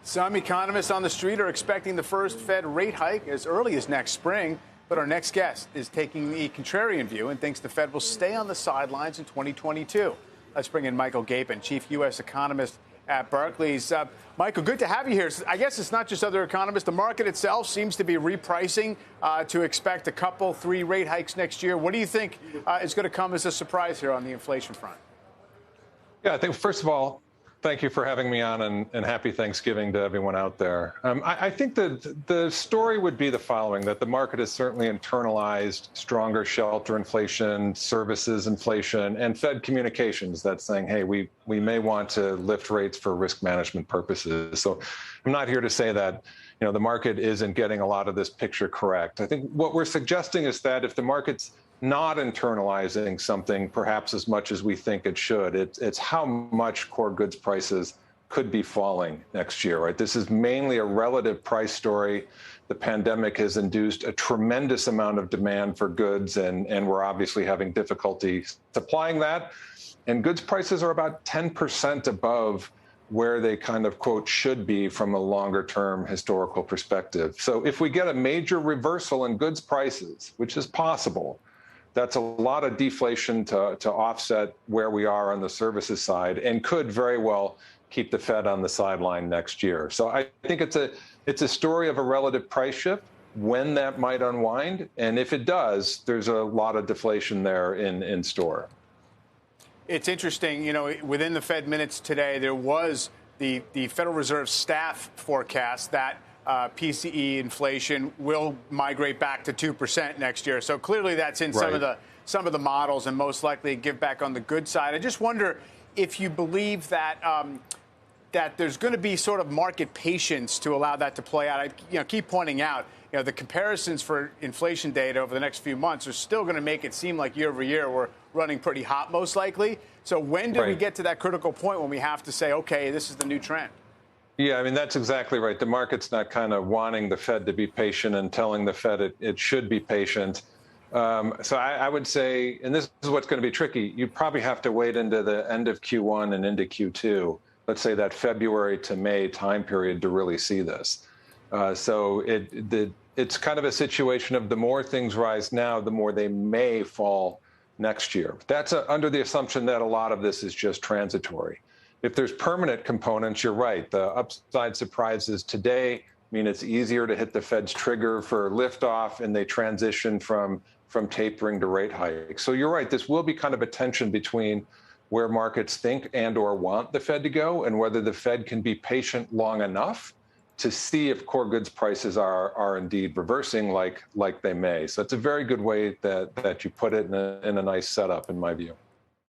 Some economists on the street are expecting the first Fed rate hike as early as next spring. But our next guest is taking the contrarian view and thinks the Fed will stay on the sidelines in 2022. Let's bring in Michael Gapen, chief U.S. economist at Barclays. Michael, good to have you here. I guess it's not just other economists. The market itself seems to be repricing to expect a couple, 3 rate hikes next year. What do you think is going to come as a surprise here on the inflation front? Yeah, I think, first of all, thank you for having me on, and happy Thanksgiving to everyone out there. I think that the story would be the following, that the market has certainly internalized stronger shelter inflation, services inflation, and Fed communications that's saying, hey, we may want to lift rates for risk management purposes. So I'm not here to say that the market isn't getting a lot of this picture correct. I think what we're suggesting is that if the market's not internalizing something perhaps as much as we think it should, it's how much core goods prices could be falling next year, right? This is mainly a relative price story. The pandemic has induced a tremendous amount of demand for goods, and we're obviously having difficulty supplying that. And goods prices are about 10% above where they kind of, quote, should be from a longer term historical perspective. So if we get a major reversal in goods prices, which is possible, that's a lot of deflation to offset where we are on the services side, and could very well keep the Fed on the sideline next year. So I think it's a story of a relative price shift, when that might unwind. And if it does, there's a lot of deflation there in store. It's interesting, within the Fed minutes today, there was the Federal Reserve staff forecast that PCE inflation will migrate back to 2% next year. So clearly that's in some of the models, and most likely give back on the good side. I just wonder if you believe that that there's going to be sort of market patience to allow that to play out. I keep pointing out, the comparisons for inflation data over the next few months are still going to make it seem like year over year we're running pretty hot, most likely. So when do we get to that critical point when we have to say, okay, this is the new trend? Yeah, I mean, that's exactly right. The market's not kind of wanting the Fed to be patient and telling the Fed it should be patient. So I would say, and this is what's going to be tricky, you probably have to wait into the end of Q1 and into Q2, let's say that February to May time period, to really see this. So it's kind of a situation of the more things rise now, the more they may fall next year. That's under the assumption that a lot of this is just transitory. If there's permanent components, you're right. The upside surprises today mean it's easier to hit the Fed's trigger for liftoff, and they transition from tapering to rate hikes. So you're right. This will be kind of a tension between where markets think and or want the Fed to go, and whether the Fed can be patient long enough to see if core goods prices are indeed reversing like they may. So it's a very good way that you put it in a nice setup, in my view.